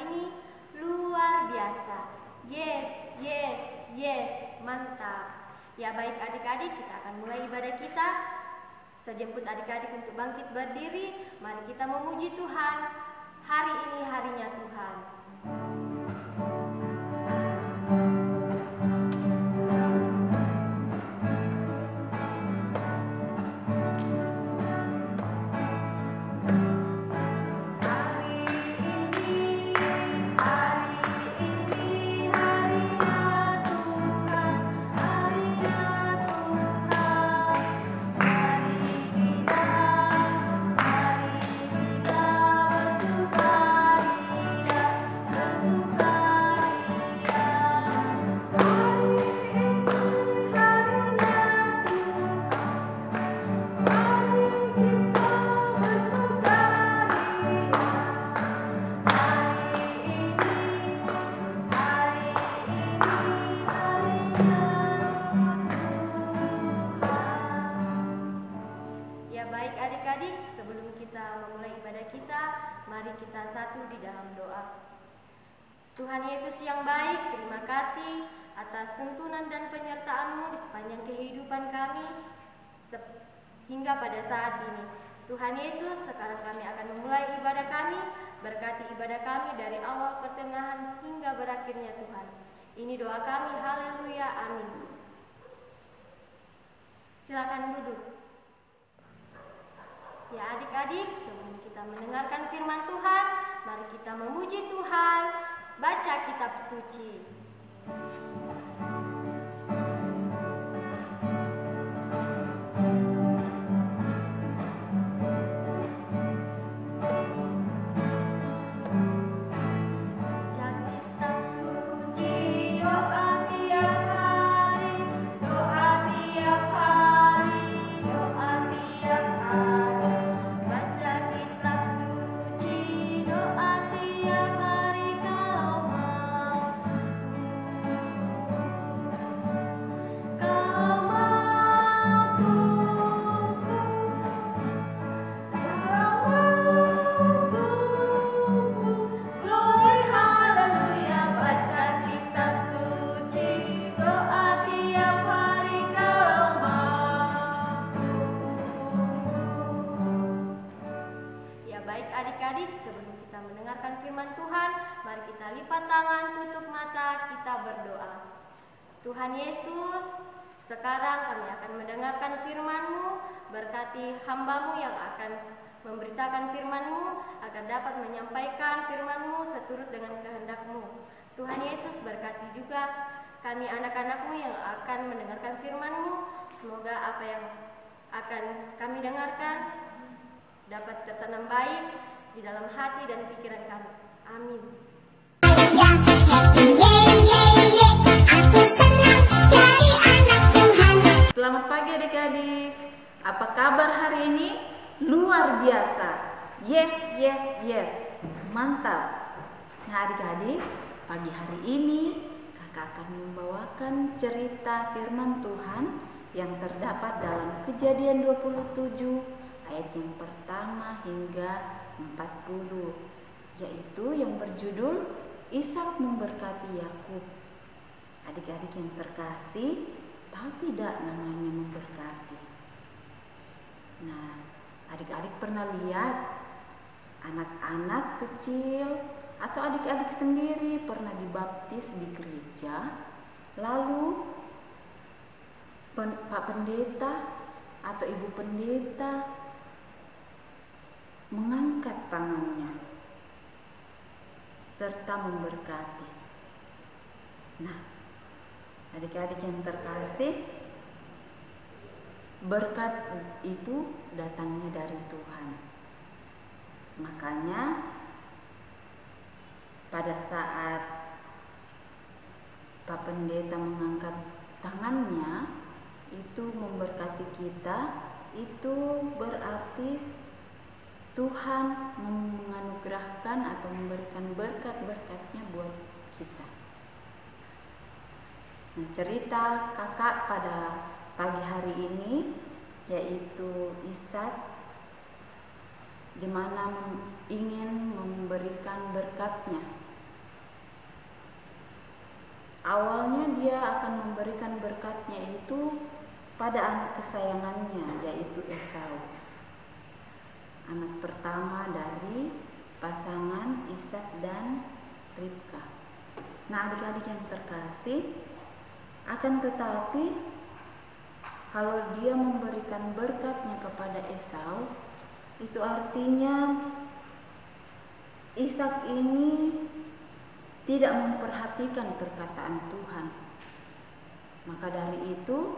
ini luar biasa. Yes, yes, yes, mantap. Ya baik adik-adik, kita akan mulai ibadah kita. Saya jemput adik-adik untuk bangkit berdiri. Mari kita memuji Tuhan. Hari ini harinya Tuhan. Mari kita satu di dalam doa. Tuhan Yesus yang baik, terima kasih atas tuntunan dan penyertaan-Mu di sepanjang kehidupan kami hingga pada saat ini. Tuhan Yesus, sekarang kami akan memulai ibadah kami. Berkati ibadah kami dari awal, pertengahan, hingga berakhirnya Tuhan. Ini doa kami, haleluya, amin. Silakan duduk. Ya adik-adik, sebelum kita mendengarkan firman Tuhan, mari kita memuji Tuhan, baca kitab suci. Adik-adik, sebelum kita mendengarkan firman Tuhan, mari kita lipat tangan, tutup mata, kita berdoa. Tuhan Yesus, sekarang kami akan mendengarkan firman-Mu. Berkati hamba-Mu yang akan memberitakan firman-Mu, agar dapat menyampaikan firman-Mu seturut dengan kehendak-Mu. Tuhan Yesus, berkati juga kami anak-anak-Mu yang akan mendengarkan firman-Mu. Semoga apa yang akan kami dengarkan dapat tertanam baik di dalam hati dan pikiran kami. Amin. Selamat pagi adik-adik. Apa kabar hari ini? Luar biasa. Yes, yes, yes. Mantap. Nah adik-adik, pagi hari ini kakak akan membawakan cerita firman Tuhan yang terdapat dalam Kejadian 27 ayat yang pertama hingga 40, yaitu yang berjudul Ishak memberkati Yakub. Adik-adik yang terkasih, tahu tidak namanya memberkati? Nah, adik-adik pernah lihat anak-anak kecil atau adik-adik sendiri pernah dibaptis di gereja, lalu Pak Pendeta atau Ibu Pendeta mengangkat tangannya serta memberkati. Nah, adik-adik yang terkasih, berkat itu datangnya dari Tuhan. Makanya pada saat Pak Pendeta mengangkat tangannya, itu memberkati kita, itu berarti Tuhan menganugerahkan atau memberikan berkat-berkatnya buat kita. Nah, cerita kakak pada pagi hari ini yaitu Ishak, di mana ingin memberikan berkatnya awalnya dia akan memberikan berkatnya itu pada anak kesayangannya, yaitu Esau, anak pertama dari pasangan Ishak dan Ribka. Nah, adik-adik yang terkasih, akan tetapi kalau dia memberikan berkatnya kepada Esau, itu artinya Ishak ini tidak memperhatikan perkataan Tuhan. Maka dari itu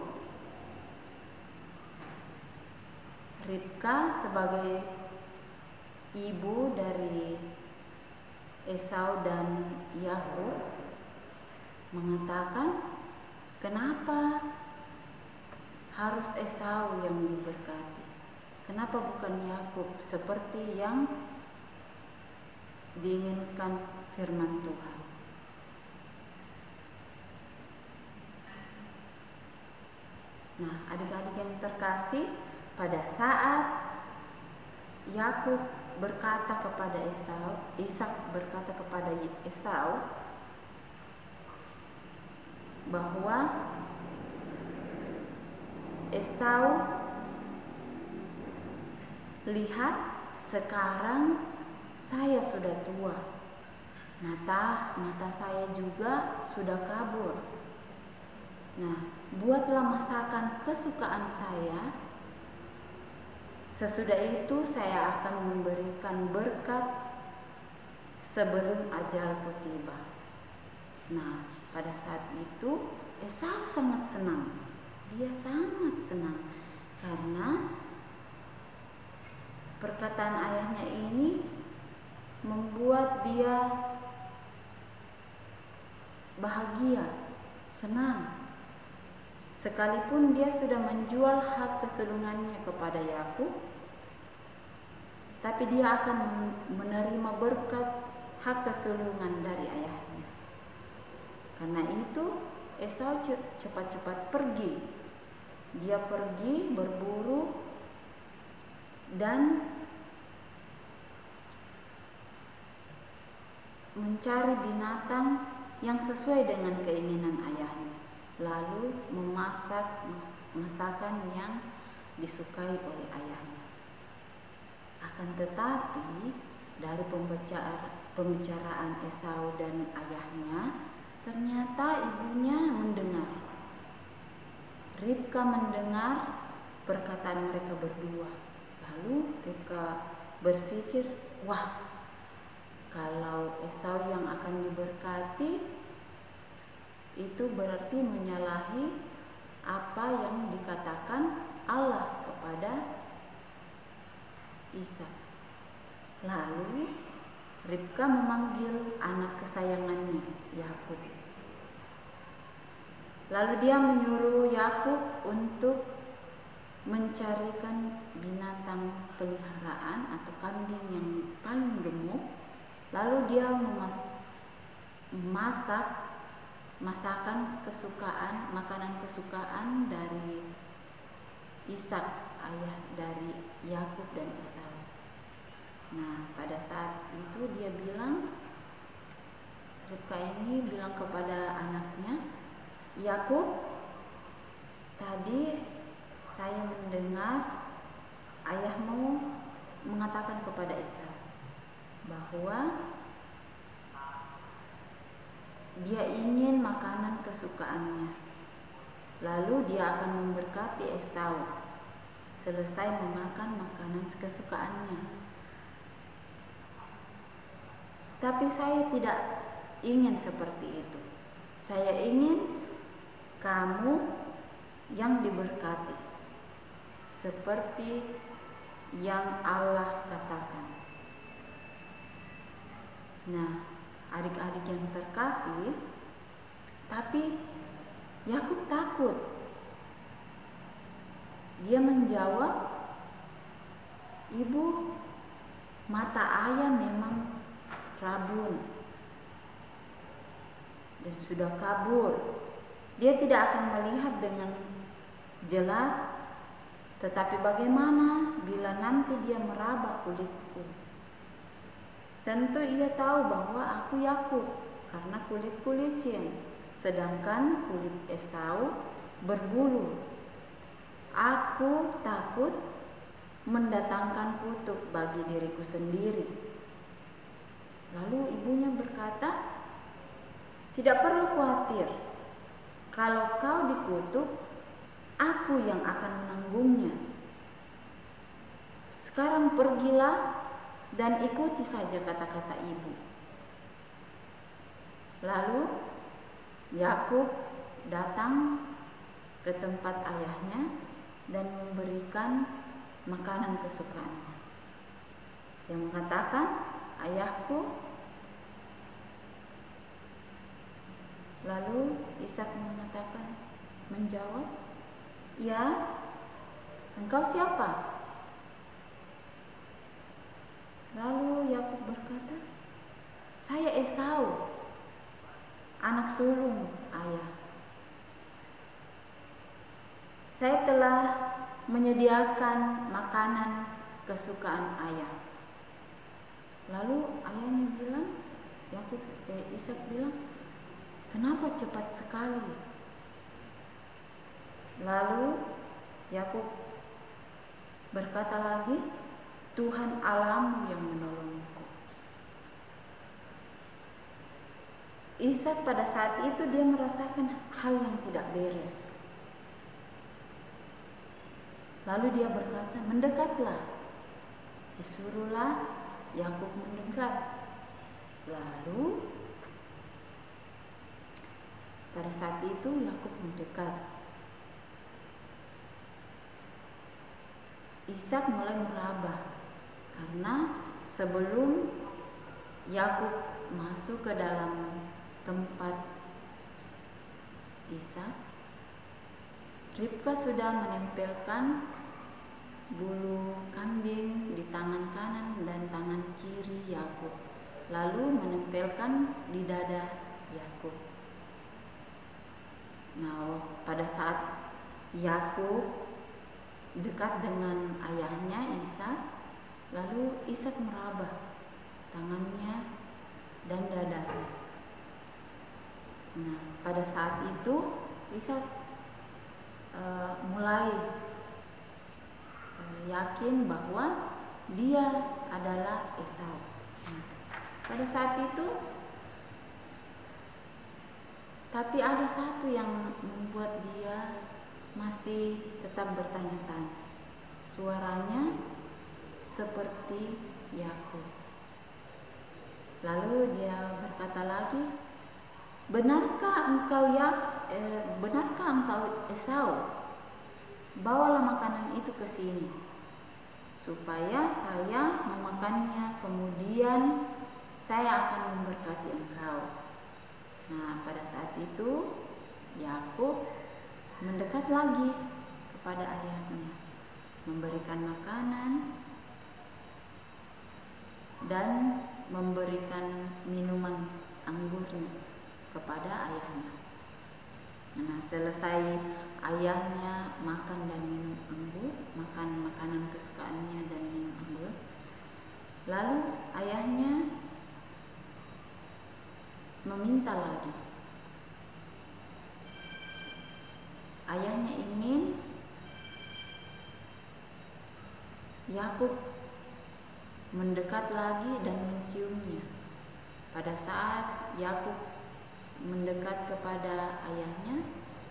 Ribka sebagai ibu dari Esau dan Yakub mengatakan, kenapa harus Esau yang diberkati? Kenapa bukan Yakub seperti yang diinginkan firman Tuhan? Nah, adik-adik yang terkasih, pada saat Yakub berkata kepada Esau, Ishak berkata kepada Esau bahwa Esau, lihat sekarang saya sudah tua, mata saya juga sudah kabur. Nah, buatlah masakan kesukaan saya. Sesudah itu saya akan memberikan berkat sebelum ajalku tiba. Nah, pada saat itu Esau sangat senang. Dia sangat senang karena perkataan ayahnya ini membuat dia bahagia, senang. Sekalipun dia sudah menjual hak kesulungannya kepada Yakub, tapi dia akan menerima berkat hak kesulungan dari ayahnya. Karena itu Esau cepat-cepat pergi. Dia pergi berburu dan mencari binatang yang sesuai dengan keinginan ayahnya, lalu memasak masakan yang disukai oleh ayahnya. Akan tetapi dari pembicaraan Esau dan ayahnya, ternyata ibunya mendengar. Ribka mendengar perkataan mereka berdua. Lalu Ribka berpikir, wah, kalau Esau yang akan diberkati, itu berarti menyalahi apa yang dikatakan Allah kepada Ishak. Lalu Ribka memanggil anak kesayangannya, Yakub. Lalu dia menyuruh Yakub untuk mencarikan binatang peliharaan atau kambing yang paling gemuk. Lalu dia memasak masakan kesukaan, makanan kesukaan dari Ishak, ayah dari Yakub dan Esau. Nah, pada saat itu dia bilang, Ribka ini bilang kepada anaknya, Yakub, tadi saya mendengar ayahmu mengatakan kepada Esau bahwa dia ingin makanan kesukaannya, lalu dia akan memberkati Esau selesai memakan makanan kesukaannya. Tapi saya tidak ingin seperti itu. Saya ingin kamu yang diberkati seperti yang Allah katakan. Nah, adik-adik yang terkasih, tapi Yakub takut. Dia menjawab, Ibu, mata ayah memang rabun dan sudah kabur. Dia tidak akan melihat dengan jelas. Tetapi bagaimana bila nanti dia meraba kulitku? Tentu ia tahu bahwa aku Yakub, karena kulitku licin. sedangkan kulit Esau berbulu. Aku takut mendatangkan kutuk bagi diriku sendiri. Lalu ibunya berkata, tidak perlu khawatir. Kalau kau dikutuk, aku yang akan menanggungnya. Sekarang pergilah dan ikuti saja kata-kata ibu. Lalu Yakub datang ke tempat ayahnya dan memberikan makanan kesukaannya. Yang mengatakan, ayahku. Lalu Ishak menjawab, ya, engkau siapa? Lalu Yakub berkata, saya Esau, anak sulung ayah. Saya telah menyediakan makanan kesukaan ayah. Lalu ayahnya bilang, Ishak bilang, kenapa cepat sekali? Lalu Yakub berkata lagi, Tuhan Allahmu yang menolongku. Ishak pada saat itu dia merasakan hal yang tidak beres. Lalu dia berkata, mendekatlah. Disuruhlah Yakub mendekat. Lalu pada saat itu Yakub mendekat. Ishak mulai meraba, karena sebelum Yakub masuk ke dalam tempat Ishak, Ribka sudah menempelkan bulu kambing di tangan kanan dan tangan kiri Yakub, lalu menempelkan di dada Yakub. Nah, pada saat Yakub dekat dengan ayahnya Ishak, lalu Ishak meraba tangannya dan dadanya. Nah, pada saat itu Ishak mulai yakin bahwa dia adalah Esau. Nah, pada saat itu, tapi ada satu yang membuat dia masih tetap bertanya-tanya. Suaranya seperti Yakub. Lalu dia berkata lagi, benarkah engkau Esau? Bawalah makanan itu ke sini, supaya saya memakannya, kemudian saya akan memberkati engkau. Nah, pada saat itu Yakub mendekat lagi kepada ayahnya, memberikan makanan dan memberikan minuman anggurnya kepada ayahnya. Nah, selesai ayahnya makan dan minum anggur, makan makanan kesukaannya dan minum anggur, lalu ayahnya meminta lagi. Ayahnya ingin Yakub mendekat lagi dan menciumnya. Pada saat Yakub mendekat kepada ayahnya,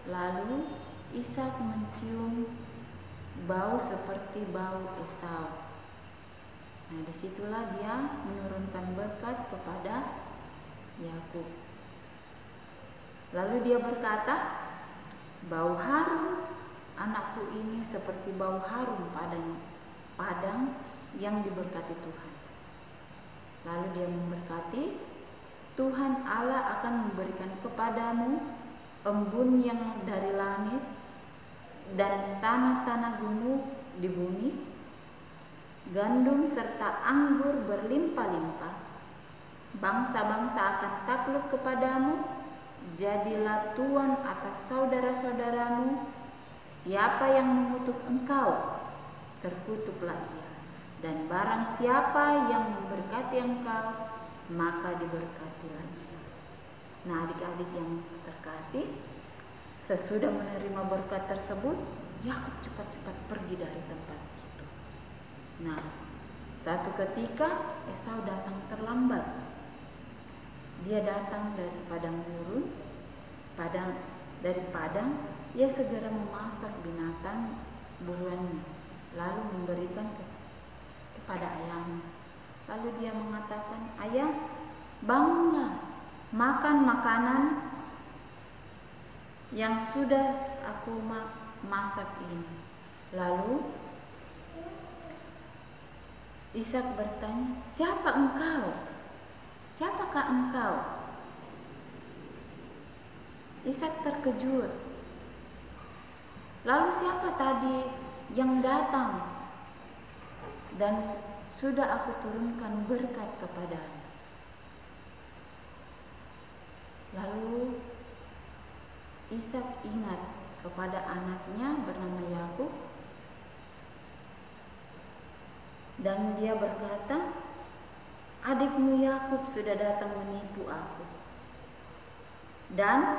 lalu Ishak mencium bau seperti bau Esau. Nah, disitulah dia menurunkan berkat kepada Yakub. Lalu dia berkata, bau harum anakku ini seperti bau harum padang yang diberkati Tuhan. Lalu dia memberkati, Tuhan Allah akan memberikan kepadamu embun yang dari langit dan tanah-tanah gunung di bumi, gandum serta anggur berlimpah-limpah. Bangsa-bangsa akan takluk kepadamu, jadilah tuan atas saudara-saudaramu. Siapa yang mengutuk engkau, terkutuklah ia. Dan barang siapa yang memberkati engkau, maka diberkatilah dia. Nah, adik-adik yang terkasih, sesudah menerima berkat tersebut, Yakub cepat-cepat pergi dari tempat itu. Nah, suatu ketika Esau datang terlambat. Dia datang dari padang gurun, dari padang, ia segera memasak binatang buruannya, lalu memberikan kepada ayahnya. Lalu dia mengatakan, "Ayah, bangunlah, makan makanan yang sudah aku masak ini." Lalu Ishak bertanya, "Siapa engkau? Siapakah engkau?" Ishak terkejut. "Lalu siapa tadi yang datang dan sudah aku turunkan berkat kepadanya?" Lalu Ishak ingat kepada anaknya bernama Yakub, dan dia berkata, "Adikmu Yakub sudah datang menipu aku dan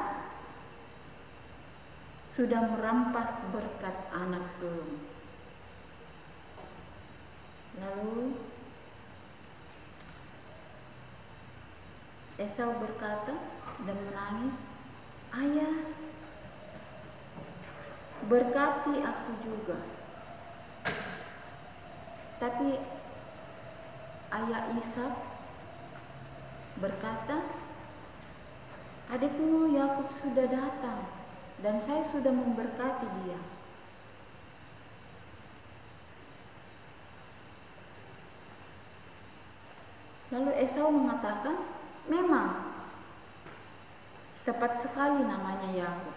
sudah merampas berkat anak sulung." Lalu Esau berkata dan menangis, "Ayah, berkati aku juga." Tapi ayah Ishak berkata, "Adikmu Yakub sudah datang dan saya sudah memberkati dia." Lalu Esau mengatakan, "Memang tepat sekali namanya Yakub.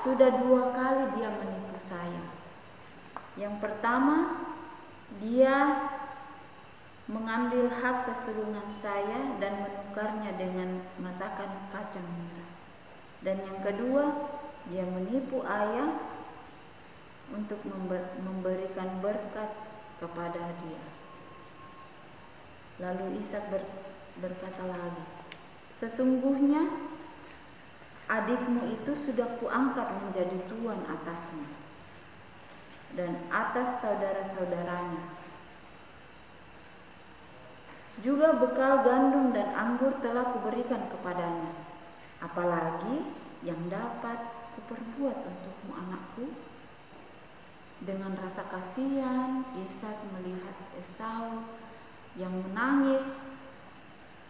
Sudah 2 kali dia menipu saya. Yang pertama, dia mengambil hak kesulungan saya dan menukarnya dengan masakan kacang merah. Dan yang kedua, dia menipu ayah untuk memberikan berkat kepada dia." Lalu Ishak berkata lagi, "Sesungguhnya adikmu itu sudah kuangkat menjadi tuan atasmu dan atas saudara-saudaranya. Juga bekal gandum dan anggur telah kuberikan kepadanya. Apalagi yang dapat kuperbuat untukmu, anakku?" Dengan rasa kasihan, Ishak melihat Esau yang menangis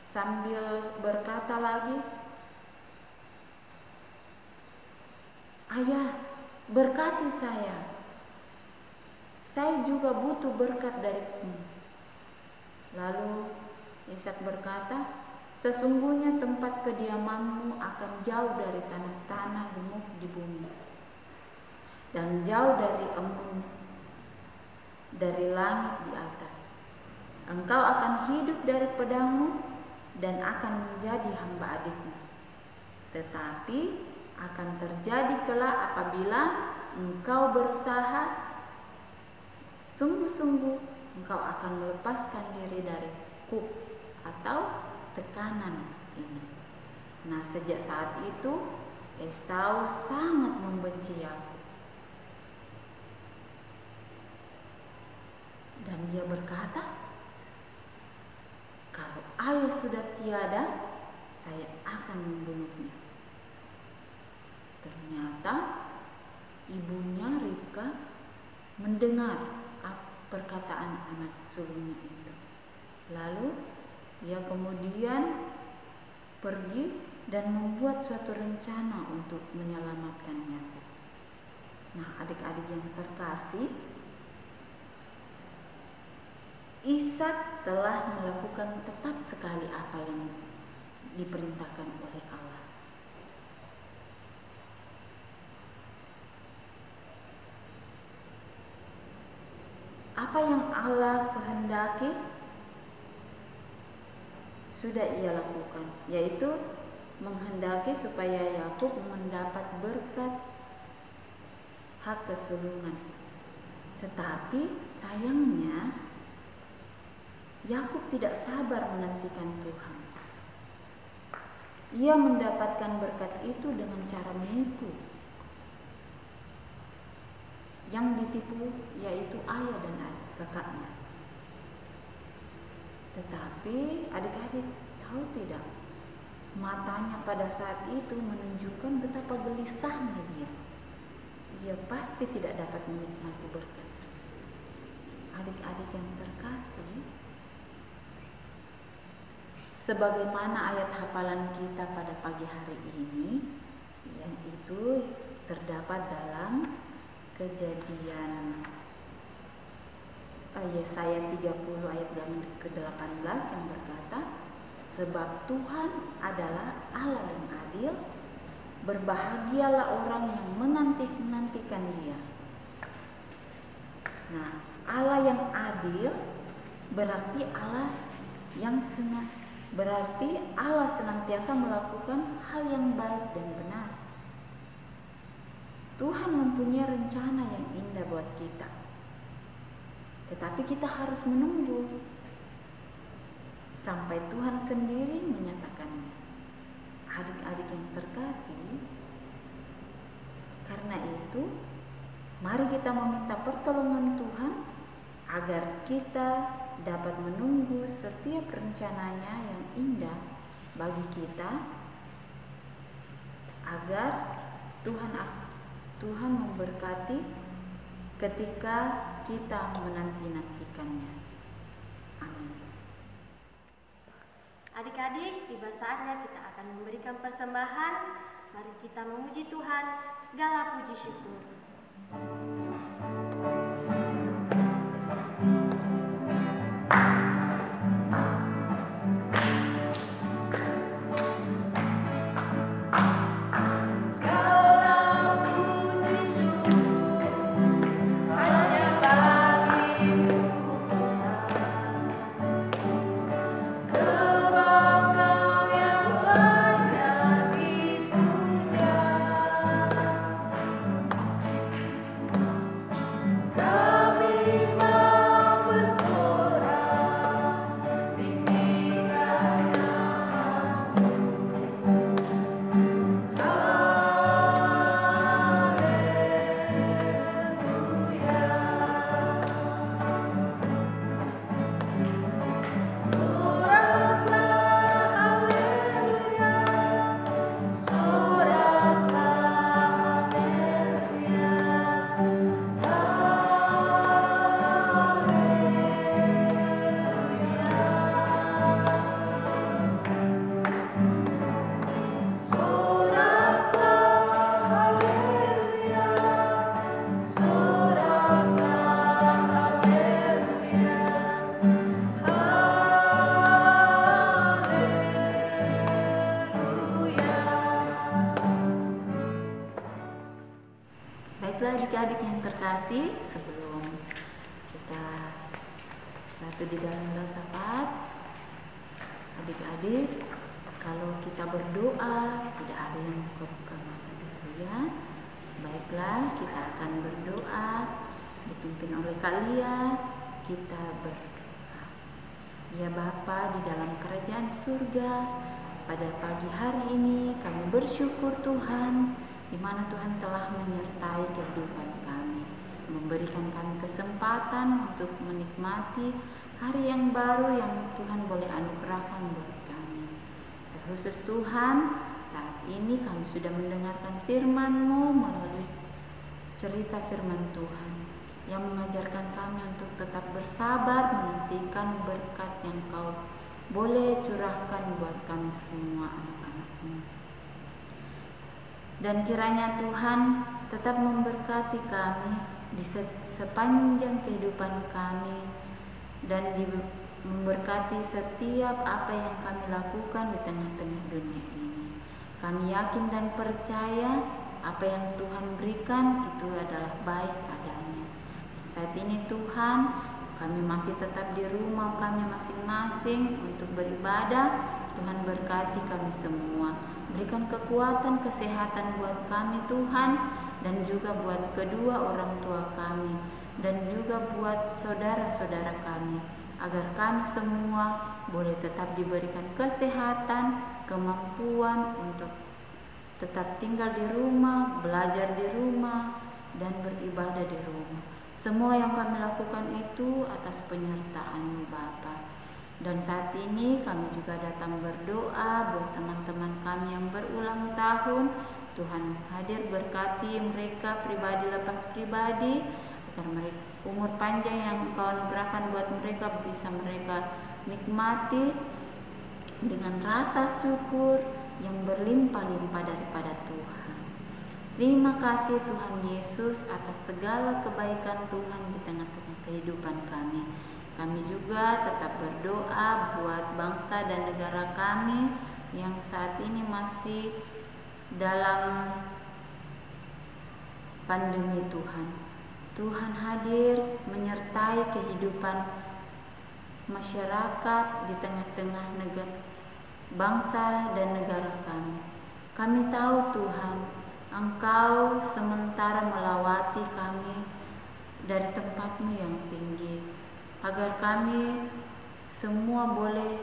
sambil berkata lagi, "Ayah, berkati saya. Saya juga butuh berkat darimu." Lalu Ishak berkata, "Sesungguhnya tempat kediamanmu akan jauh dari tanah-tanah gemuk di bumi, dan jauh dari embun dari langit di atas. Engkau akan hidup dari pedangmu dan akan menjadi hamba adikmu. Tetapi akan terjadi kelak apabila engkau berusaha, sungguh-sungguh engkau akan melepaskan diri dari kuk atau tekanan ini." Nah, sejak saat itu Esau sangat membenci Yakub. Dan dia berkata, "Kalau ayah sudah tiada, saya akan membunuhnya." Ternyata ibunya Ribka mendengar perkataan anak sulungnya itu. Lalu ia kemudian pergi dan membuat suatu rencana untuk menyelamatkan Yakub. Nah, adik-adik yang terkasih, Ishak telah melakukan tepat sekali apa yang diperintahkan oleh Allah. Apa yang Allah kehendaki sudah ia lakukan, yaitu menghendaki supaya Yakub mendapat berkat hak kesulungan. Tetapi sayangnya Yakub tidak sabar menantikan Tuhan. Ia mendapatkan berkat itu dengan cara menipu. Yang ditipu yaitu ayah dan kakaknya. Tetapi adik-adik tahu tidak, matanya pada saat itu menunjukkan betapa gelisahnya dia. Ia pasti tidak dapat menikmati berkat. Adik-adik yang terkasih, sebagaimana ayat hafalan kita pada pagi hari ini, yang itu terdapat dalam Kejadian Yesaya 30 ayat yang ke-18 yang berkata, sebab Tuhan adalah Allah yang adil, berbahagialah orang yang menanti-nantikan Dia. Nah, Allah yang adil berarti Allah senantiasa melakukan hal yang baik dan benar. Tuhan mempunyai rencana yang indah buat kita. Tetapi kita harus menunggu sampai Tuhan sendiri menyatakannya. Adik-adik yang terkasih, karena itu mari kita meminta pertolongan Tuhan agar kita dapat menunggu setiap rencananya yang indah bagi kita, agar Tuhan memberkati ketika kita menanti-nantikannya. Amin. Adik-adik, tiba saatnya kita akan memberikan persembahan. Mari kita memuji Tuhan, segala puji syukur. Baiklah adik-adik yang terkasih, sebelum kita satu di dalam filsafat, adik-adik, kalau kita berdoa tidak ada yang buka-buka mata dulu ya. Baiklah, kita akan berdoa dipimpin oleh kalian. Kita berdoa. Ya Bapa di dalam kerajaan surga, pada pagi hari ini kami bersyukur Tuhan, di mana Tuhan telah menyertai kehidupan kami, memberikan kami kesempatan untuk menikmati hari yang baru yang Tuhan boleh anugerahkan buat kami. Terkhusus Tuhan, saat ini kami sudah mendengarkan firman-Mu melalui cerita firman Tuhan yang mengajarkan kami untuk tetap bersabar menantikan berkat yang Kau boleh curahkan buat kami semua anak-anak-Mu. Dan kiranya Tuhan tetap memberkati kami di sepanjang kehidupan kami, dan memberkati setiap apa yang kami lakukan di tengah-tengah dunia ini. Kami yakin dan percaya apa yang Tuhan berikan itu adalah baik adanya. Saat ini Tuhan, kami masih tetap di rumah kami masing-masing untuk beribadah. Tuhan berkati kami semua, berikan kekuatan, kesehatan buat kami Tuhan, dan juga buat kedua orang tua kami, dan juga buat saudara-saudara kami, agar kami semua boleh tetap diberikan kesehatan kemampuan untuk tetap tinggal di rumah, belajar di rumah, dan beribadah di rumah. Semua yang kami lakukan itu atas penyertaan-Mu Bapa. Dan saat ini kami juga datang berdoa buat teman-teman kami yang berulang tahun. Tuhan hadir berkati mereka pribadi lepas pribadi, agar mereka umur panjang yang Engkau anugerahkan buat mereka bisa mereka nikmati dengan rasa syukur yang berlimpah-limpah daripada Tuhan. Terima kasih Tuhan Yesus atas segala kebaikan Tuhan di tengah-tengah kehidupan kami. Kami juga tetap berdoa buat bangsa dan negara kami yang saat ini masih dalam pandemi Tuhan. Tuhan hadir menyertai kehidupan masyarakat di tengah-tengah negara, bangsa dan negara kami. Kami tahu Tuhan, Engkau sementara melawati kami dari tempat-Mu yang tinggi, agar kami semua boleh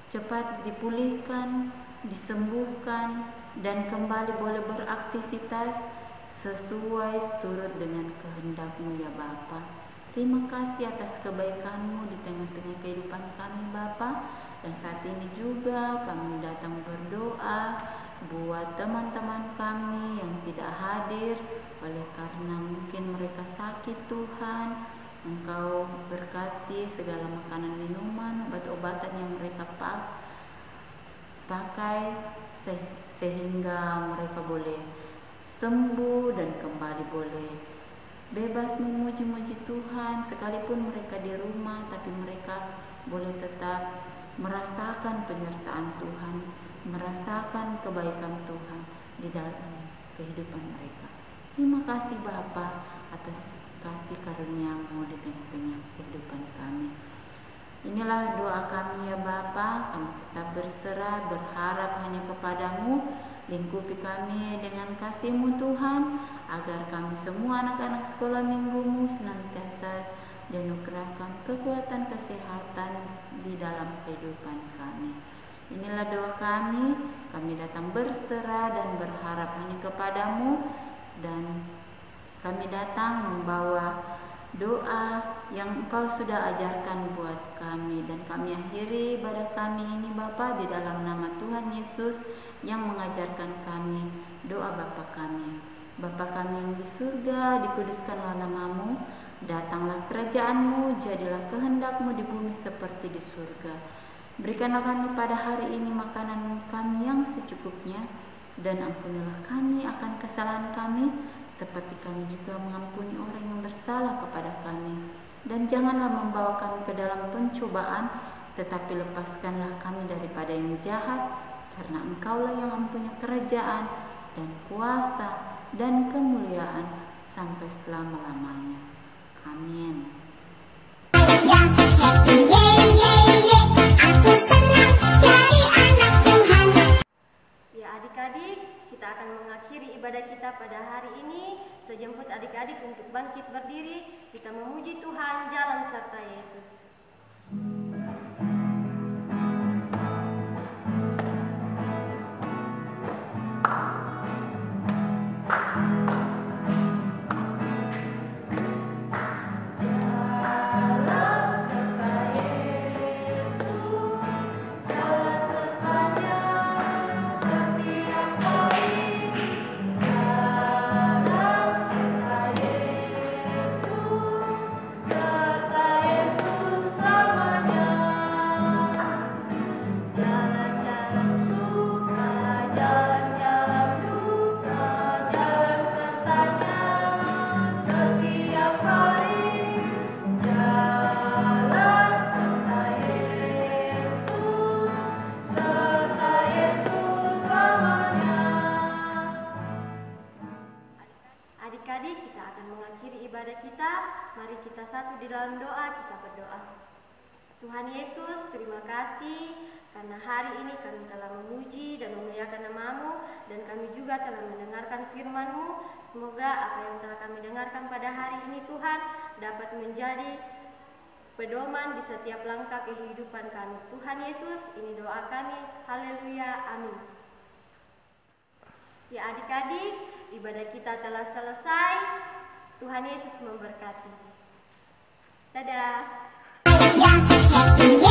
cepat dipulihkan, disembuhkan, dan kembali boleh beraktivitas sesuai turut dengan kehendak-Mu ya Bapa. Terima kasih atas kebaikan-Mu di tengah-tengah kehidupan kami Bapa. Dan saat ini juga kami datang berdoa buat teman-teman kami yang tidak hadir oleh karena mungkin mereka sakit Tuhan. Engkau berkati segala makanan, minuman, obat-obatan yang mereka pakai sehingga mereka boleh sembuh dan kembali boleh bebas memuji-muji Tuhan. Sekalipun mereka di rumah, tapi mereka boleh tetap merasakan penyertaan Tuhan, merasakan kebaikan Tuhan di dalam kehidupan mereka. Terima kasih Bapa atas kasih karunia-Mu di tengah-tengah kehidupan kami. Inilah doa kami ya Bapa. Kami tetap berserah, berharap hanya kepadamu. Lingkupi kami dengan kasih-Mu Tuhan, agar kami semua anak-anak sekolah minggu-Mu senantiasa dianugerahkan kekuatan kesehatan di dalam kehidupan kami. Inilah doa kami datang berserah dan berharap hanya kepadamu, dan kami datang membawa doa yang Engkau sudah ajarkan buat kami, dan kami akhiri ibadah kami ini Bapa di dalam nama Tuhan Yesus yang mengajarkan kami doa Bapa kami. Bapa kami yang di surga, dikuduskanlah nama-Mu, datanglah kerajaan-Mu, jadilah kehendak-Mu di bumi seperti di surga. Berikanlah kami pada hari ini makanan kami yang secukupnya, dan ampunilah kami akan kesalahan kami, seperti kami juga mengampuni orang yang bersalah kepada kami. Dan janganlah membawa kami ke dalam pencobaan, tetapi lepaskanlah kami daripada yang jahat, karena Engkaulah yang mempunyai kerajaan dan kuasa dan kemuliaan sampai selama-lamanya. Amin. Aku senang jadi anak Tuhan. Ya adik-adik, kita akan mengakhiri ibadah kita pada hari ini. Sejemput adik-adik untuk bangkit berdiri, kita memuji Tuhan, jalan serta Yesus. Adik-adik, kita akan mengakhiri ibadah kita. Mari kita satu di dalam doa, kita berdoa. Tuhan Yesus, terima kasih karena hari ini kami telah memuji dan memuliakan nama-Mu, dan kami juga telah mendengarkan firman-Mu. Semoga apa yang telah kami dengarkan pada hari ini Tuhan dapat menjadi pedoman di setiap langkah kehidupan kami. Tuhan Yesus, ini doa kami. Haleluya, amin. Ya adik-adik, ibadah kita telah selesai. Tuhan Yesus memberkati. Dadah. Haleluya, happy